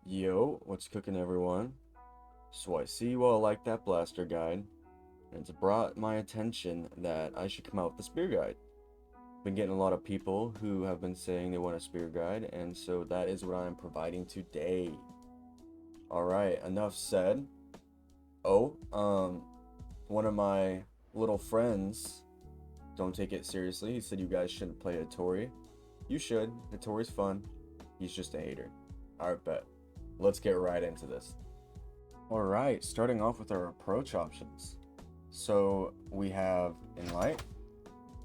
Yo, what's cooking, everyone? So I see you all like that blaster guide, and it's brought my attention that I should come out with a spear guide. Been getting a lot of people who have been saying they want a spear guide, and so that is what I am providing today. Alright, enough said. Oh, one of my little friends, don't take it seriously, he said you guys shouldn't play Hattori. You should, Hattori's fun. He's just a hater. Alright, bet. Let's get right into this. Alright, starting off with our approach options. So we have Inlight.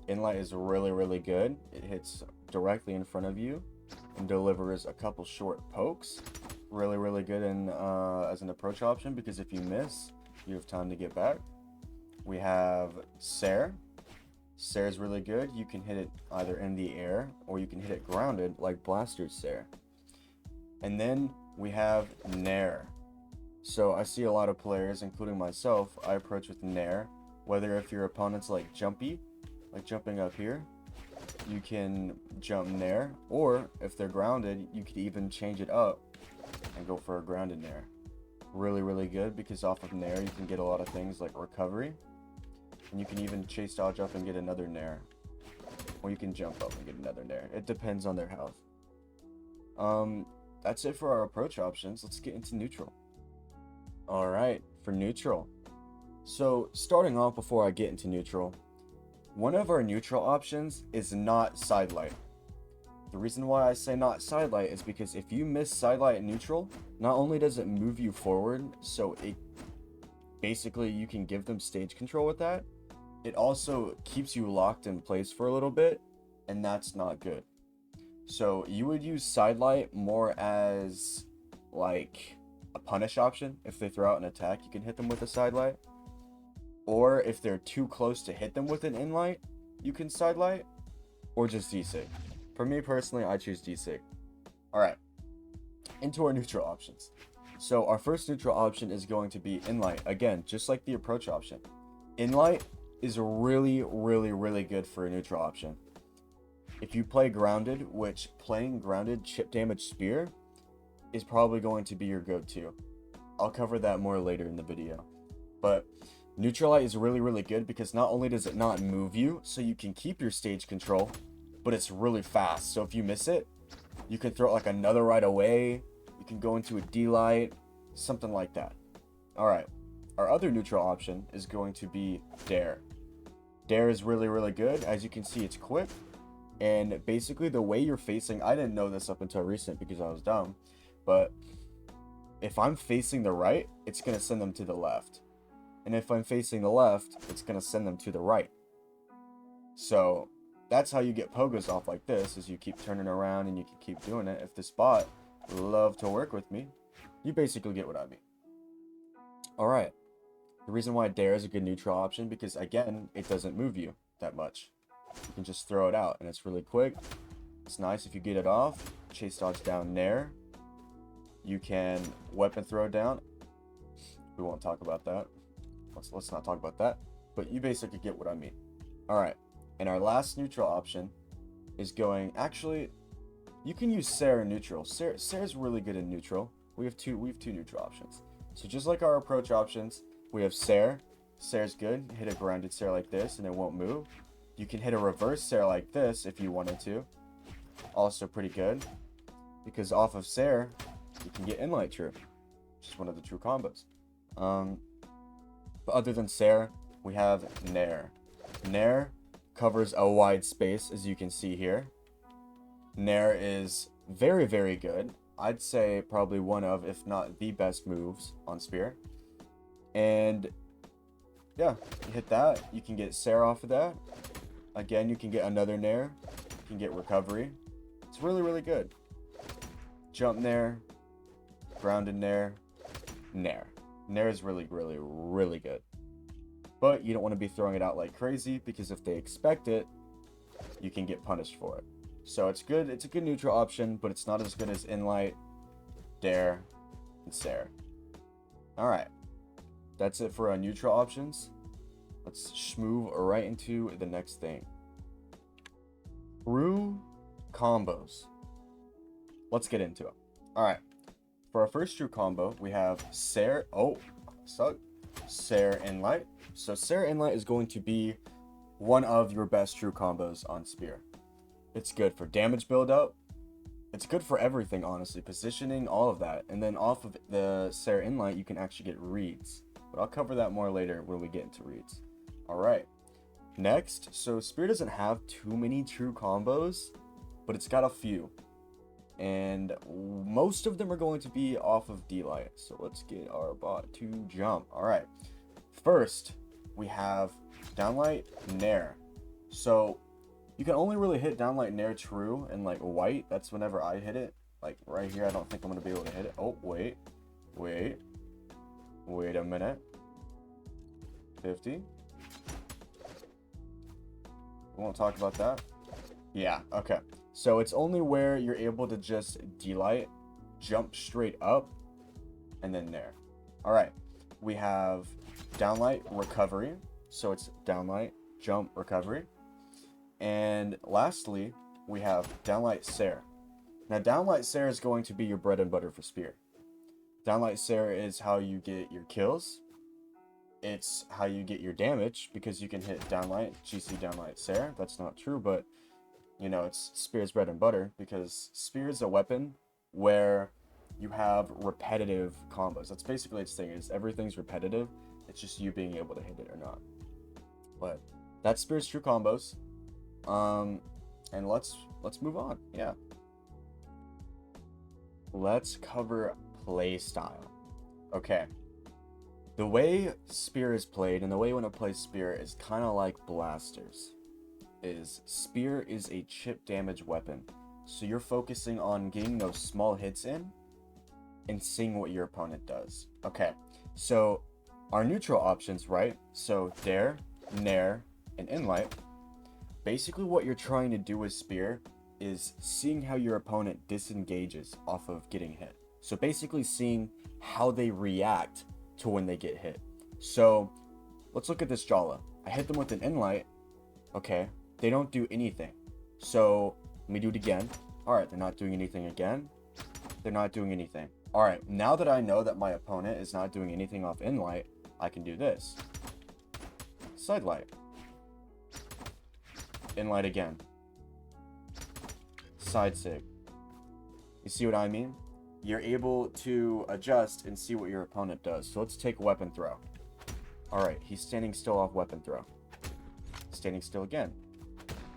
Inlight is really good. It hits directly in front of you and delivers a couple short pokes. Really good as an approach option, because if you miss, you have time to get back. We have Sare. Sare is really good. You can hit it either in the air or you can hit it grounded like Blaster's Sare. And then we have Nair. So I see a lot of players, including myself, I approach with Nair. Whether if your opponent's like jumpy, like jumping up here, you can jump Nair. Or if they're grounded, you could even change it up and go for a grounded Nair. Really good, because off of Nair you can get a lot of things like recovery. And you can even chase dodge up and get another Nair. Or you can jump up and get another Nair. It depends on their health. That's it for our approach options. Let's get into neutral. Alright, for neutral. So, starting off before I get into neutral, one of our neutral options is not sidelight. The reason why I say not sidelight is because if you miss sidelight in neutral, not only does it move you forward, so it basically you can give them stage control with that, it also keeps you locked in place for a little bit, and that's not good. So you would use sidelight more as like a punish option. If they throw out an attack, you can hit them with a sidelight. Or if they're too close to hit them with an inlight, you can sidelight. Or just desig. For me personally, I choose desig. Alright, into our neutral options. So our first neutral option is going to be inlight. Again, just like the approach option. Inlight is really good for a neutral option. If you play grounded, which playing grounded chip damage spear is probably going to be your go-to. I'll cover that more later in the video. But Neutralite is really good because not only does it not move you, so you can keep your stage control, but it's really fast. So if you miss it, you can throw it like another right away. You can go into a D-Light, something like that. Alright, our other neutral option is going to be Dare. Dare is really good. As you can see, it's quick. And basically the way you're facing, I didn't know this up until recent because I was dumb, but if I'm facing the right, it's going to send them to the left. And if I'm facing the left, it's going to send them to the right. So that's how you get pogos off like this, is you keep turning around and you can keep doing it. If this bot love to work with me, you basically get what I mean. Alright, the reason why Dare is a good neutral option, because again, it doesn't move you that much. You can just throw it out, and it's really quick. It's nice if you get it off. Chase dodge down Nair. You can weapon throw down. We won't talk about that. Let's not talk about that. But you basically get what I mean. Alright, and our last neutral option is going... Actually, you can use Sare in neutral. Sare's really good in neutral. We have two neutral options. So just like our approach options, we have Sare. Sare's good. Hit a grounded Sare like this, and it won't move. You can hit a reverse Sare like this if you wanted to. Also pretty good. Because off of Sare, you can get Inlight True. Which is one of the true combos. But other than Sare, we have Nair. Nair covers a wide space, as you can see here. Nair is very good. I'd say probably one of, if not the best moves on Spear. And yeah, you hit that. You can get Sare off of that. Again, you can get another Nair. You can get recovery. It's really good. Jump Nair. Grounded Nair. Nair. Nair is really good. But you don't want to be throwing it out like crazy, because if they expect it, you can get punished for it. So it's good. It's a good neutral option, but it's not as good as Inlight, Dare, and Sare. Alright. That's it for our neutral options. Let's schmove right into the next thing. True combos. Let's get into it. Alright. for our first true combo, we have Sare. Oh, suck. Sare Inlight. So Sare Inlight is going to be one of your best true combos on Spear. It's good for damage build-up. It's good for everything, honestly. Positioning, all of that. And then off of the Sare Inlight, you can actually get reads. But I'll cover that more later when we get into reads. Alright. Next, so Spear doesn't have too many true combos, but it's got a few. And most of them are going to be off of D-Light. So let's get our bot to jump. Alright. First, we have Downlight Nair. So you can only really hit Downlight Nair true and like white. That's whenever I hit it. Like right here, I don't think I'm going to be able to hit it. Oh, wait a minute. 50. We won't talk about that. Yeah, okay. So it's only where you're able to just D-Light, jump straight up, and then there. Alright, we have Downlight Recovery. So it's Downlight, Jump, Recovery. And lastly, we have Downlight Sare. Now, Downlight Sare is going to be your bread and butter for Spear. Downlight Sare is how you get your kills. It's how you get your damage, because you can hit Downlight, GC Downlight Sare. That's not true, but, you know, it's Spear's bread and butter, because Spear is a weapon where you have repetitive combos. That's basically its thing, is everything's repetitive. It's just you being able to hit it or not. But that's Spear's true combos. And let's move on. Yeah. Let's cover play style. Okay. The way Spear is played and the way you want to play Spear is kind of like blasters. Spear is a chip damage weapon. So you're focusing on getting those small hits in and seeing what your opponent does. Okay. So our neutral options, right? So Dare, Nair, and Inlight. Basically what you're trying to do with Spear is seeing how your opponent disengages off of getting hit. So basically seeing how they react to when they get hit. So let's look at this Jala. I hit them with an Inlight. Okay, they don't do anything. So let me do it again. Alright, they're not doing anything again. They're not doing anything. Alright, now that I know that my opponent is not doing anything off Inlight, I can do this. Sidelight. Inlight again. Side sig. You see what I mean? You're able to adjust and see what your opponent does. So let's take weapon throw. Alright, he's standing still off weapon throw. Standing still again.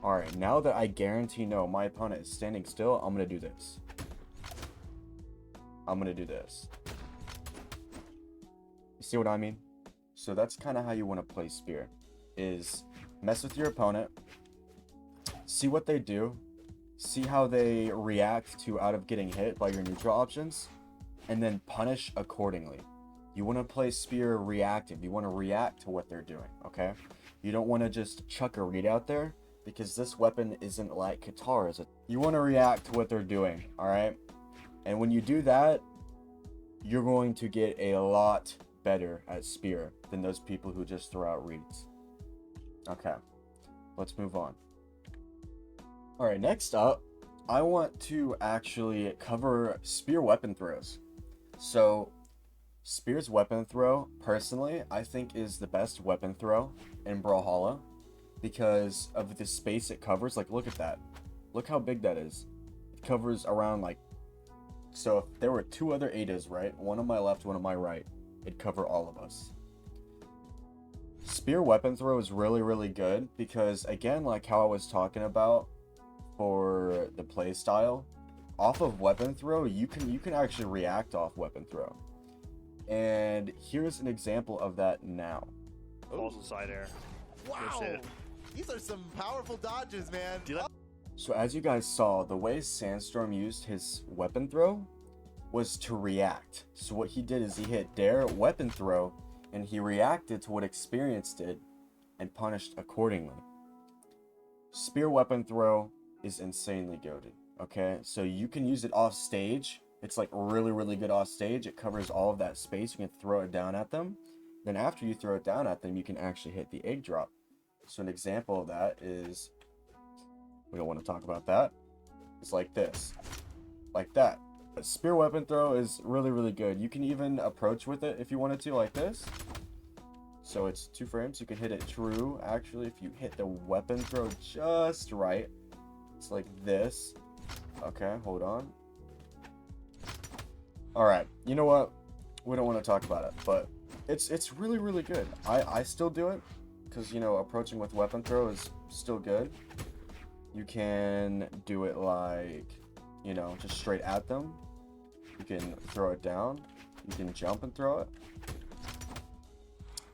Alright, now that I guarantee know my opponent is standing still, I'm going to do this. I'm going to do this. You see what I mean? So that's kind of how you want to play Spear. Is mess with your opponent. See what they do. See how they react to out of getting hit by your neutral options, and then punish accordingly. You want to play Spear reactive. You want to react to what they're doing, okay? You don't want to just chuck a read out there, because this weapon isn't like Katara's. You want to react to what they're doing, alright? And when you do that, you're going to get a lot better at Spear than those people who just throw out reads. Okay, let's move on. Alright, next up, I want to actually cover Spear weapon throws. So, Spear's weapon throw, personally, I think is the best weapon throw in Brawlhalla, because of the space it covers. Like, look at that. Look how big that is. It covers around, like, so if there were two other Adas, right? One on my left, one on my right. It'd cover all of us. Spear weapon throw is really, really good, because, again, like how I was talking about, for the play style, off of weapon throw, you can actually react off weapon throw. And here's an example of that now. Also side air. Wow, these are some powerful dodges, man. So as you guys saw, the way Sandstorm used his weapon throw was to react. So what he did is he hit Dare, weapon throw, and he reacted to what Experience did and punished accordingly. Spear weapon throw is insanely goated. Okay, so you can use it off stage. It's like really, really good off stage. It covers all of that space. You can throw it down at them. Then after you throw it down at them, you can actually hit the egg drop. So an example of that is, we don't want to talk about that. It's like this, like that. spear weapon throw is really, really good. You can even approach with it if you wanted to, like this. So it's 2 frames. You can hit it true. Actually, if you hit the weapon throw just right, it's like this. Okay, hold on. Alright, you know what? We don't want to talk about it, but it's really, really good. I still do it because, you know, approaching with weapon throw is still good. You can do it like, you know, just straight at them. You can throw it down. You can jump and throw it.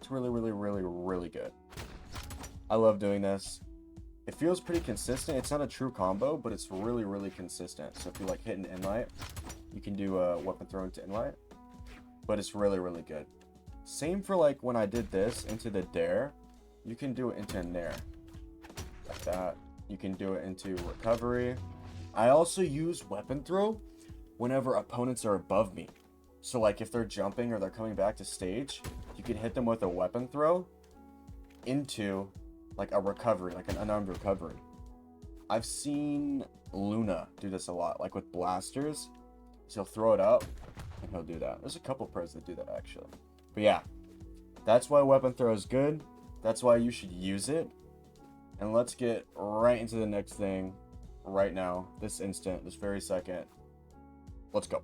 It's really, really, really, really good. I love doing this. It feels pretty consistent. It's not a true combo, but it's really, really consistent. So if you like hit an inlight, you can do a weapon throw into inlight. But it's really, really good. Same for like when I did this into the dare. You can do it into a nair. Like that. You can do it into recovery. I also use weapon throw whenever opponents are above me. So like if they're jumping or they're coming back to stage, you can hit them with a weapon throw into like a recovery, like an unarmed recovery. I've seen Luna do this a lot, like with blasters. So he'll throw it up and he'll do that. There's a couple pros that do that actually. But yeah, that's why weapon throw is good. That's why you should use it. And let's get right into the next thing right now, this instant, this very second. Let's go.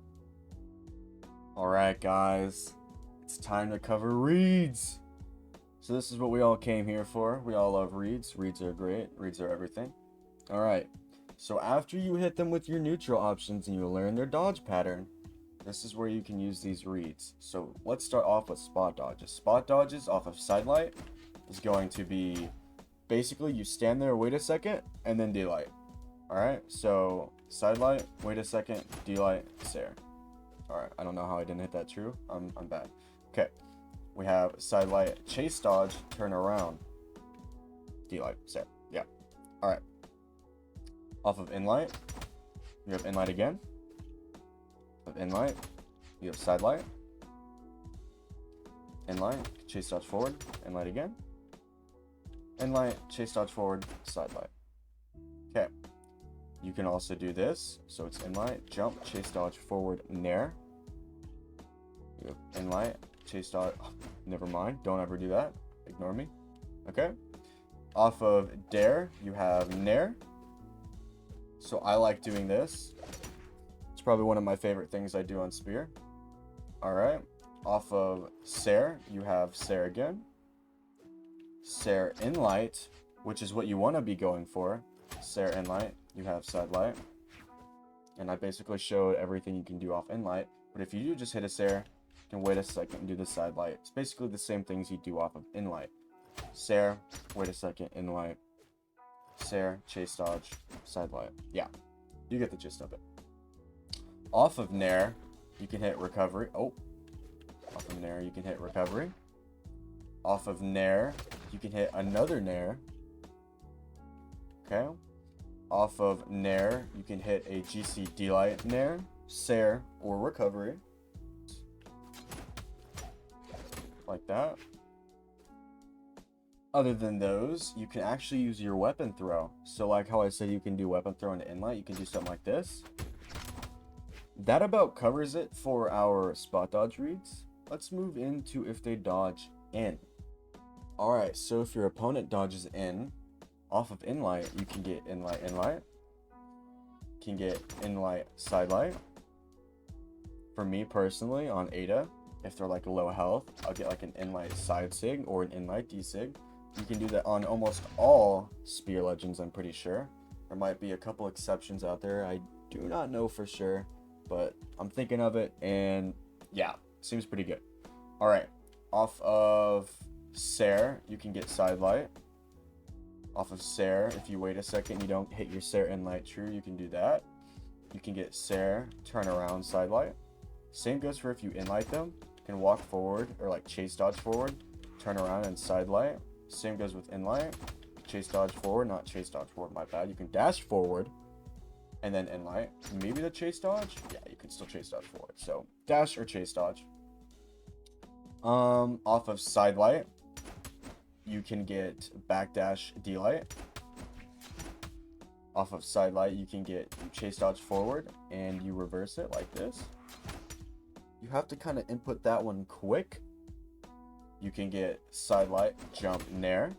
Alright guys, it's time to cover reads. So this is what we all came here for. We all love reads. Reads are great. Reads are everything. Alright, so after you hit them with your neutral options and you learn their dodge pattern, this is where you can use these reads. So let's start off with spot dodges. Spot dodges off of sidelight is going to be basically you stand there, wait a second, and then delight. Alright, so sidelight, wait a second, delight, stare. Alright, I don't know how I didn't hit that true. I'm bad. Okay, we have sidelight, chase dodge, turn around, delight, stare. Yeah. Alright. Off of inlight, you have inlight again. Of inlight, you have sidelight. Inlight, chase dodge forward, inlight again. Inlight, chase dodge forward, sidelight. Okay. You can also do this. So it's inlight, jump, chase dodge forward, nair. You have inlight, chase dodge. Oh, never mind. Don't ever do that. Ignore me. Okay. Off of dare, you have nair. So I like doing this. It's probably one of my favorite things I do on spear. Alright. Off of Sare, you have Sare again. Sare Inlight, which is what you want to be going for. Sare Inlight, you have Sidelight. And I basically showed everything you can do off Inlight. But if you do just hit a Sare, you can wait a second and do the Sidelight. It's basically the same things you do off of Inlight. Sare, wait a second, Inlight. Sare, chase dodge, Sidelight. Yeah, you get the gist of it. Off of Nair, you can hit recovery. Oh, off of Nair, you can hit recovery. Off of Nair, you can hit another Nair. Okay. Off of Nair, you can hit a GC Delight Nair, Sare, or recovery. Like that. Other than those, you can actually use your weapon throw. So like how I said you can do weapon throw into inlight, you can do something like this. That about covers it for our spot dodge reads. Let's move into if they dodge in. Alright, so if your opponent dodges in, off of inlight, you can get inlight, inlight. You can get inlight, sidelight. For me personally, on Ada, if they're like low health, I'll get like an inlight side sig or an inlight D sig. You can do that on almost all spear legends, I'm pretty sure. There might be a couple exceptions out there. I do not know for sure, but I'm thinking of it, and yeah, seems pretty good. Alright, off of Sare, you can get sidelight. Off of Sare, if you wait a second, you don't hit your Sare inlight true, you can do that. You can get Sare, turn around, sidelight. Same goes for if you inlight them. You can walk forward, or like chase dodge forward, turn around and sidelight. Same goes with inlight. Chase dodge forward, not chase dodge forward, my bad. You can dash forward and then inlight. Maybe the chase dodge? Yeah, you can still chase dodge forward. So dash or chase dodge. Off of sidelight, you can get backdash delight. Off of side light, you can get chase dodge forward and you reverse it like this. You have to kind of input that one quick. You can get side light, jump, nair.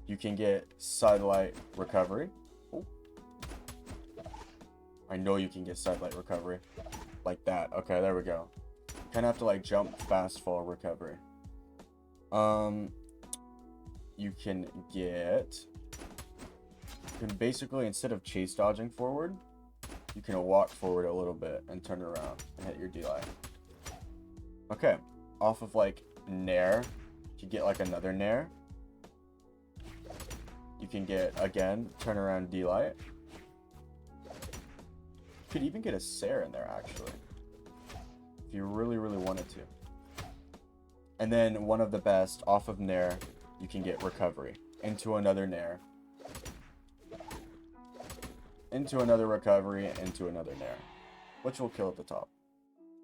You can get side light, recovery. Oh. I know you can get side light recovery. Like that. Okay, there we go. You kind of have to like jump, fast fall, recovery. You can get... You can basically, instead of chase dodging forward, you can walk forward a little bit and turn around and hit your D-Light. Okay, off of like nair, you get like another nair. You can get, again, turn around D-Light. You could even get a Sair in there, actually, if you really, really wanted to. And then one of the best, off of nair, you can get recovery into another nair. Into another recovery, into another nair, which will kill at the top.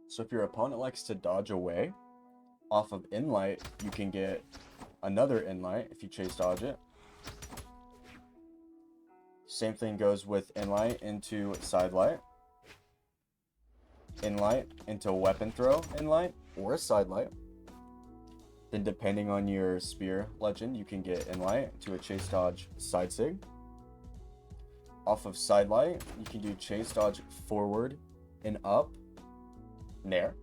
So if your opponent likes to dodge away, off of in-light, you can get another in-light if you chase dodge it. Same thing goes with in-light into side light. In-light into weapon throw in-light or side light. Then depending on your spear legend, you can get in-light to a chase dodge side sig. Off of side light, you can do chase dodge forward and up, nair.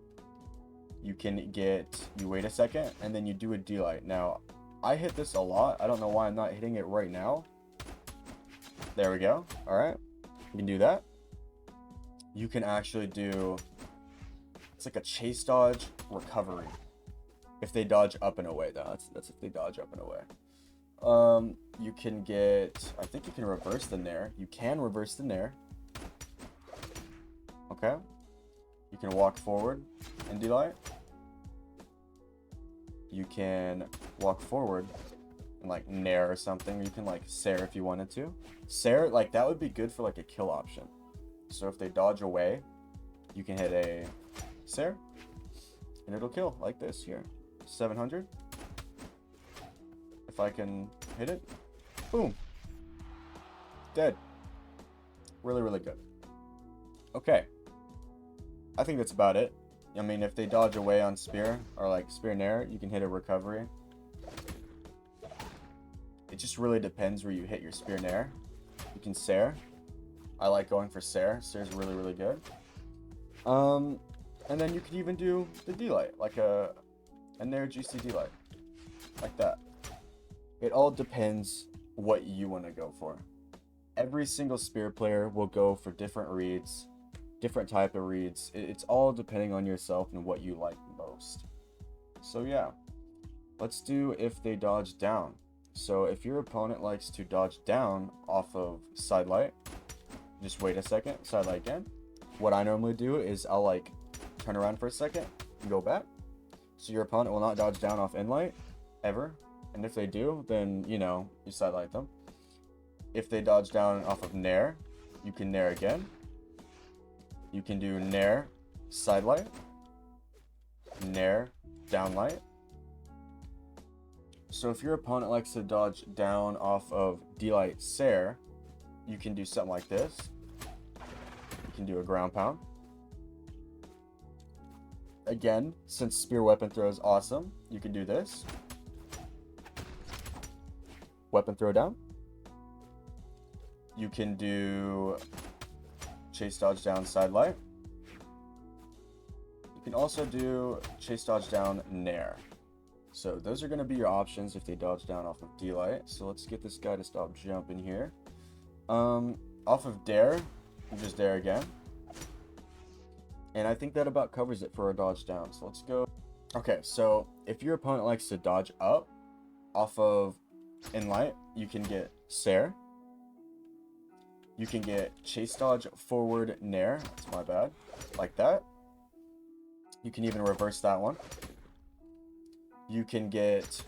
You can get, you wait a second, and then you do a D-Light. Now, I hit this a lot. I don't know why I'm not hitting it right now. There we go. All right. You can do that. You can actually do, it's like a chase dodge recovery. If they dodge up and away, though. That's if they dodge up and away. You can get, I think you can reverse the nair. You can reverse the nair. Okay. You can walk forward and D-Light. You can walk forward and like nair or something. You can like Sair if you wanted to. Sair, like that would be good for like a kill option. So if they dodge away, you can hit a Sair and it'll kill like this here. 700. If I can hit it, boom, dead. Really, really good. Okay, I think that's about it. I mean, if they dodge away on spear or like spear nair, you can hit a recovery. It just really depends where you hit your spear nair. You can Sair. I like going for Sair. Sair's really, really good. And then you could even do the D-Light, like a nair GC D-Light, like that. It all depends what you want to go for. Every single spear player will go for different reads, different type of reads. It's all depending on yourself and what you like most. So yeah, let's do if they dodge down. So if your opponent likes to dodge down off of side light, just wait a second, side light again. What I normally do is I'll like turn around for a second and go back. So your opponent will not dodge down off in light ever. And if they do, then, you know, you side light them. If they dodge down off of nair, you can nair again. You can do nair, side light, nair, down light. So if your opponent likes to dodge down off of D-Light Sair, you can do something like this. You can do a ground pound. Again, since spear weapon throw is awesome, you can do this. Weapon throw down. You can do chase dodge down side light. You can also do chase dodge down nair. So those are going to be your options if they dodge down off of D-Light. So let's get this guy to stop jumping here. Off of dare, you just dare again. And I think that about covers it for a dodge down. So let's go. Okay, so if your opponent likes to dodge up off of in light, you can get Sair. You can get chase dodge forward nair. That's my bad. Like that. You can even reverse that one. You can get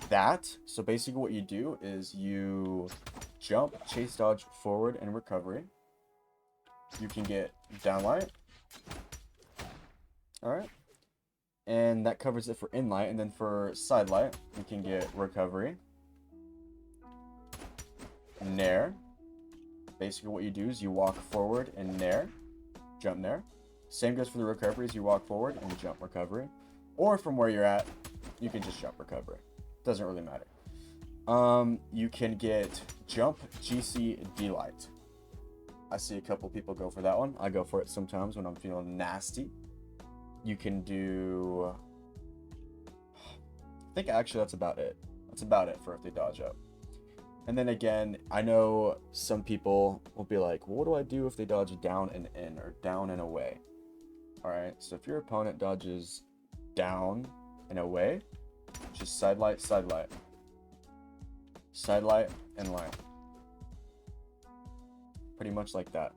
that. So basically what you do is you jump, chase dodge forward and recovery. You can get downlight. Alright. And that covers it for inlight. And then for side light, you can get recovery, nair, Basically what you do is you walk forward and nair, jump nair. Same goes for the recoveries. You walk forward and jump recovery. Or from where you're at, you can just jump recovery. Doesn't really matter. You can get jump GC delight. I see a couple people go for that one. I go for it sometimes when I'm feeling nasty. You can do... I think actually that's about it. That's about it for if they dodge up. And then again, I know some people will be like, well, what do I do if they dodge down and in or down and away? Alright, so if your opponent dodges down and away, just side light, side light. Side light and light. Pretty much like that.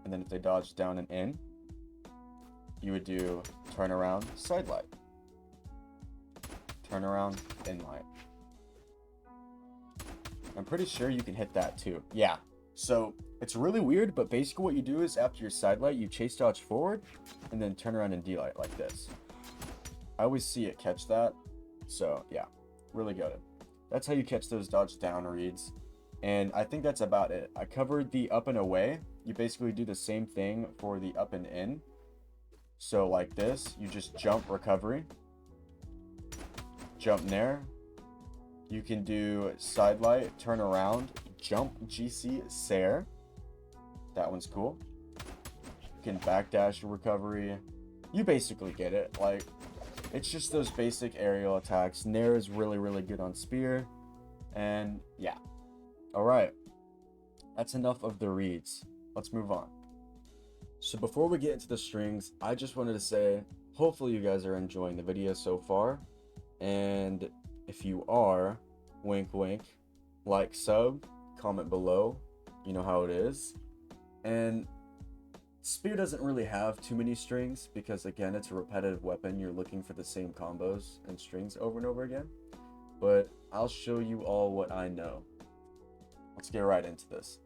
And then if they dodge down and in, you would do turn around, side light. Turn around, in light. I'm pretty sure you can hit that too. Yeah. So it's really weird, but basically what you do is after your side light, you chase dodge forward and then turn around and D-light like this. I always see it catch that. So yeah, really good. That's how you catch those dodge down reads. And I think that's about it. I covered the up and away. You basically do the same thing for the up and in. So like this, you just jump recovery, jump nair. You can do side light, turn around, jump GC Sair. That one's cool. You can backdash recovery. You basically get it. Like, it's just those basic aerial attacks. Nair is really, really good on spear. And yeah. Alright. That's enough of the reads. Let's move on. So before we get into the strings, I just wanted to say, hopefully you guys are enjoying the video so far. And if you are, wink wink, like, sub, comment below, you know how it is. And spear doesn't really have too many strings because again, it's a repetitive weapon. You're looking for the same combos and strings over and over again. But I'll show you all what I know. Let's get right into this.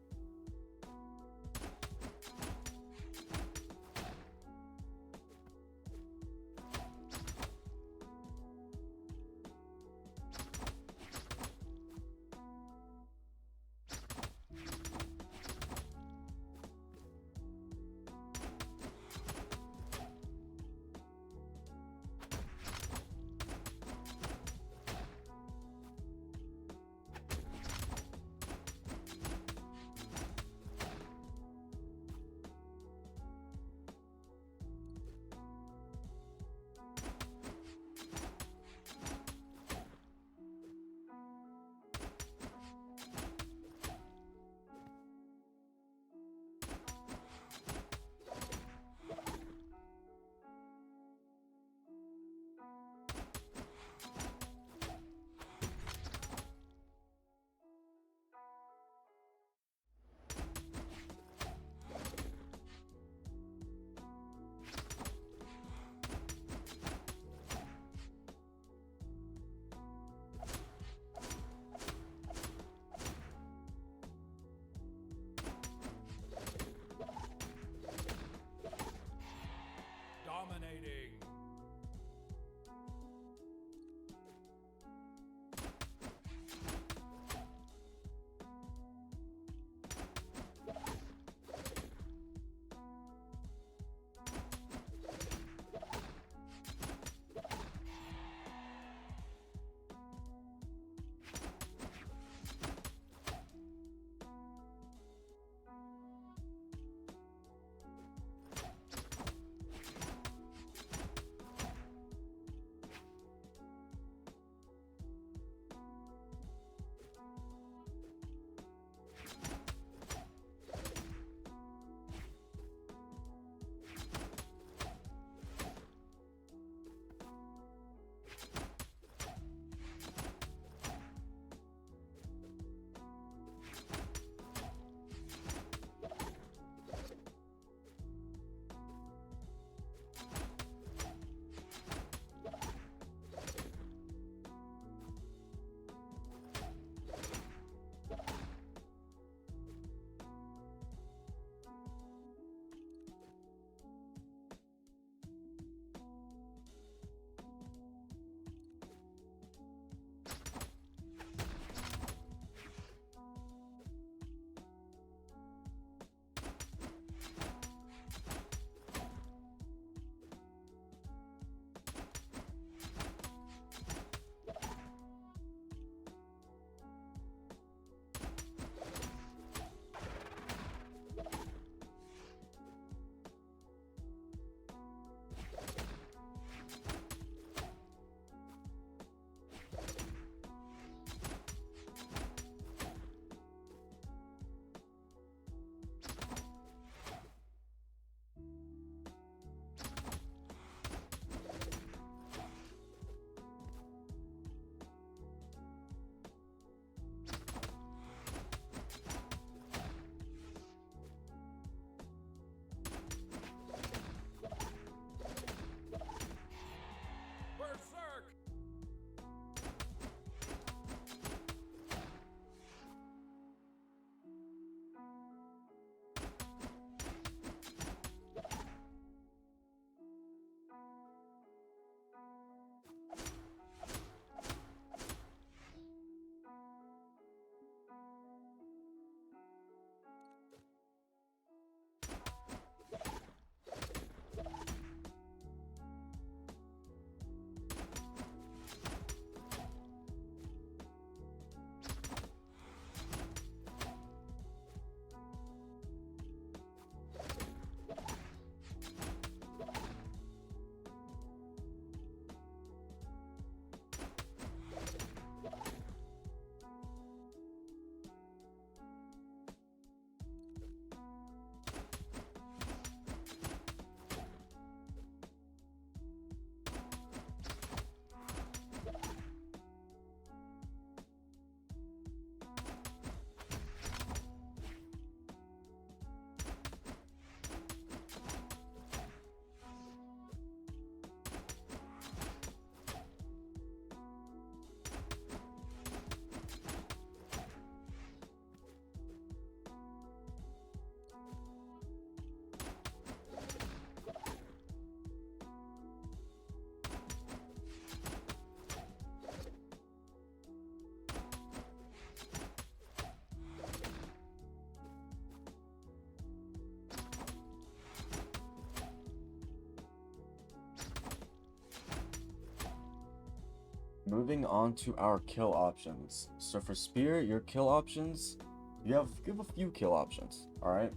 Moving on to our kill options. So for Spear, your kill options, you have a few kill options, alright?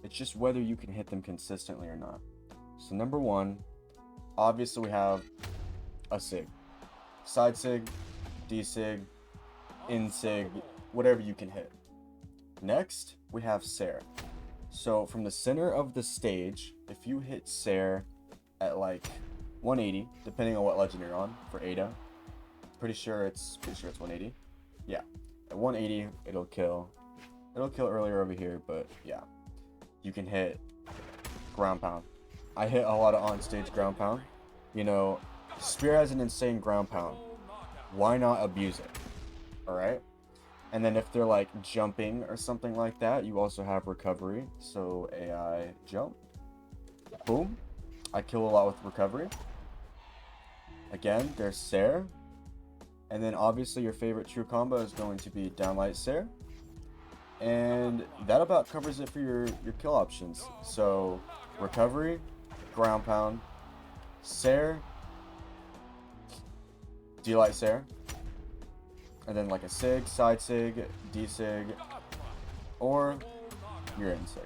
It's just whether you can hit them consistently or not. So number one, obviously we have a Sig. Side Sig, D Sig, In Sig, whatever you can hit. Next, we have Sair. So from the center of the stage, if you hit Sair at like 180, depending on what legend you're on for Ada, pretty sure it's 180. Yeah, at 180 it'll kill. It'll kill earlier over here, but yeah, you can hit ground pound. I hit a lot of on stage ground pound. You know, Spear has an insane ground pound. Why not abuse it? All right. And then if they're like jumping or something like that, you also have recovery. So AI jump. Boom. I kill a lot with recovery. Again, there's Sair. And then obviously your favorite true combo is going to be downlight Sair. And that about covers it for your kill options. So recovery, ground pound, Sair, D-light Sair. And then like a Sig, side Sig, D Sig, or you're in Sig.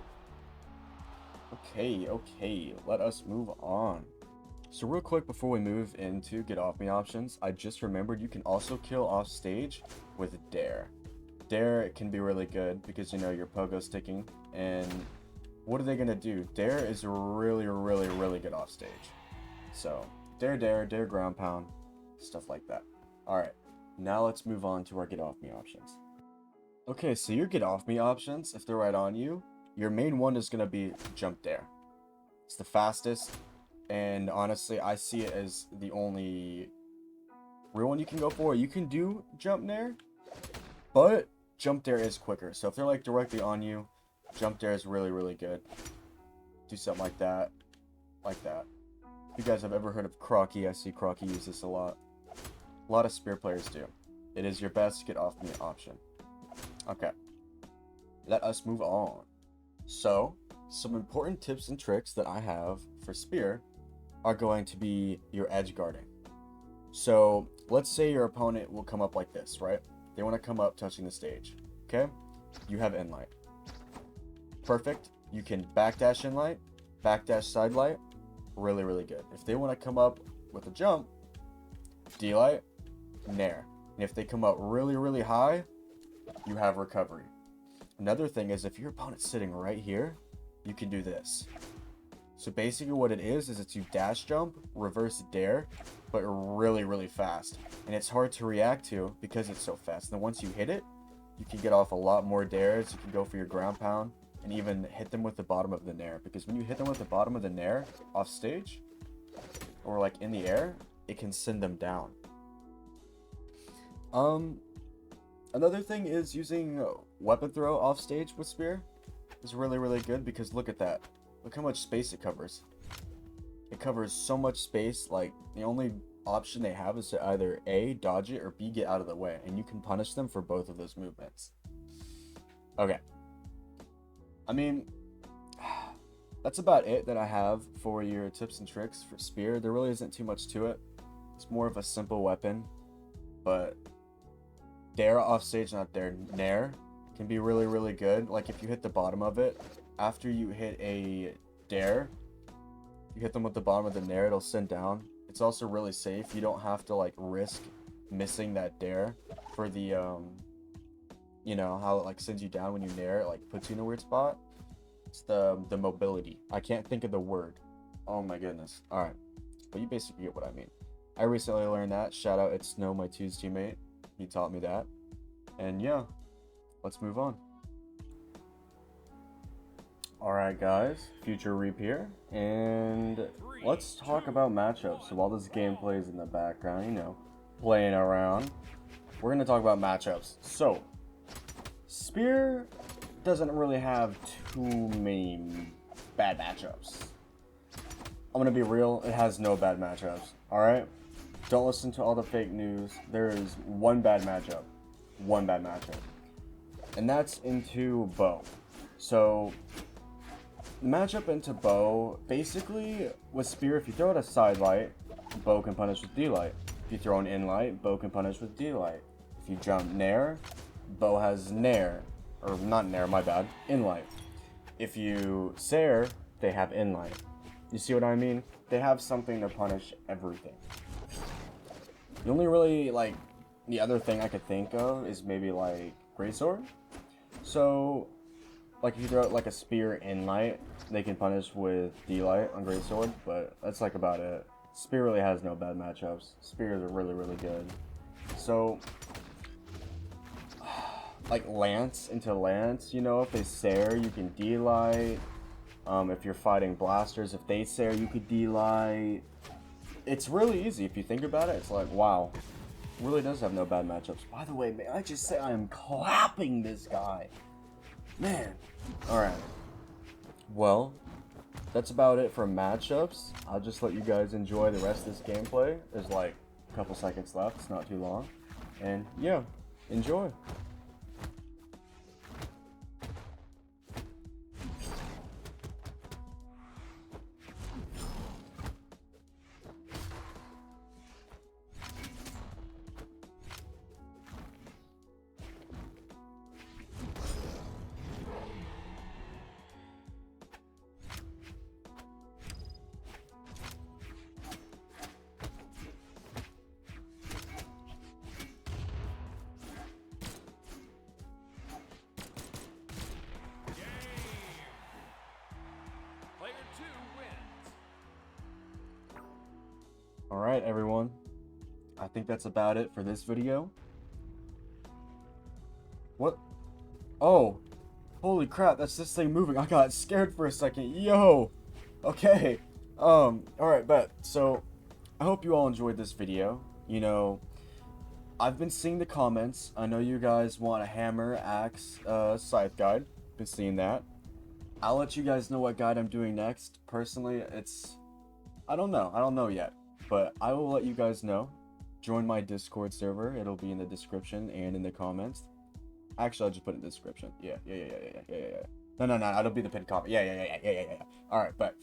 Okay, let us move on. So real quick before we move into get off me options, I just remembered you can also kill off stage with Dare. Dare can be really good because you know you're pogo sticking, and what are they gonna do? Dare is really good off stage. So Dare ground pound, stuff like that. Alright. Now let's move on to our get off me options. Okay, so your get off me options, if they're right on you, your main one is going to be jump dare. It's the fastest, and honestly, I see it as the only real one you can go for. You can do jump dare, but jump dare is quicker. So if they're like directly on you, jump dare is really good. Do something like that. Like that. If you guys have ever heard of Crocky, I see Crocky use this a lot. A lot of Spear players do. It is your best get off me option. Okay. Let us move on. So, some important tips and tricks that I have for Spear are going to be your edge guarding. So, let's say your opponent will come up like this, right? They want to come up touching the stage. Okay? You have Inlight. Perfect. You can backdash Inlight, backdash side light. Really good. If they want to come up with a jump, D-light, Nair. And if they come up really high, you have recovery. Another thing is if your opponent's sitting right here, you can do this. So basically what it is it's you dash jump, reverse dare, but really fast. And it's hard to react to because it's so fast. And then once you hit it, you can get off a lot more dares. You can go for your ground pound and even hit them with the bottom of the nair. Because when you hit them with the bottom of the nair off stage, or like in the air, it can send them down. Another thing is using weapon throw off stage with Spear is really good because look at that. Look how much space it covers. It covers so much space, like the only option they have is to either A, dodge it, or B, get out of the way, and you can punish them for both of those movements. Okay. I mean, that's about it that I have for your tips and tricks for Spear. There really isn't too much to it. It's more of a simple weapon, but dare off stage, not dare, nair can be really good. Like if you hit the bottom of it, after you hit a dare, you hit them with the bottom of the nair, it'll send down. It's also really safe. You don't have to like risk missing that dare for the you know how it like sends you down when you nair, it like puts you in a weird spot. It's the mobility. I can't think of the word. Oh my goodness. All right, but you basically get what I mean. I recently learned that. Shout out It's Snow, my twos teammate. He taught me that. And yeah, let's move on. Alright guys, Future Reap here, and let's talk about matchups. So while this gameplay is in the background, you know, playing around, we're going to talk about matchups. So, Spear doesn't really have too many bad matchups. I'm going to be real, it has no bad matchups, alright? Don't listen to all the fake news. There is one bad matchup. One bad matchup. And that's into Bow. So, the matchup into Bow, basically, with Spear, if you throw it a side light, Bow can punish with D-light. If you throw an in light, bow can punish with D light. If you jump nair, bow has nair. Or not nair, my bad. In light. If you sair, they have in light. You see what I mean? They have something to punish everything. The only really, like, the other thing I could think of is maybe, like, greatsword. So, like, if you throw out, like, a spear in light, they can punish with D-light on greatsword, but that's, like, about it. Spear really has no bad matchups. Spears are really, really good. So, like, lance into lance, you know, if they sair, you can D-light. If you're fighting blasters, if they sair, you could D-light. It's really easy if you think about it. It's like, wow, it really does have no bad matchups. By the way, may I just say I am clapping this guy. Man. Alright. Well, that's about it for matchups. I'll just let you guys enjoy the rest of this gameplay. There's like a couple seconds left. It's not too long. And yeah, enjoy. Alright, everyone. I think that's about it for this video. What? Oh! Holy crap, that's this thing moving. I got scared for a second. Yo! Okay. Alright, but, so, I hope you all enjoyed this video. You know, I've been seeing the comments. I know you guys want a hammer, axe, scythe guide. Been seeing that. I'll let you guys know what guide I'm doing next. Personally, I don't know yet. But I will let you guys know. Join my Discord server. It'll be in the description and in the comments. Actually, I'll just put it in the description. Yeah. No. It'll be the pinned comment. Yeah. Alright, but,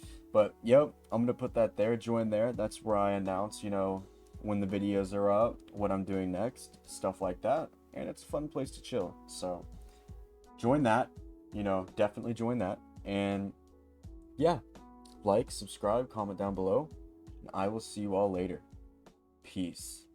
yep. I'm going to put that there. Join there. That's where I announce, you know, when the videos are up, what I'm doing next, stuff like that. And it's a fun place to chill. So, join that. You know, definitely join that. And, yeah. Like, subscribe, comment down below. I will see you all later. Peace.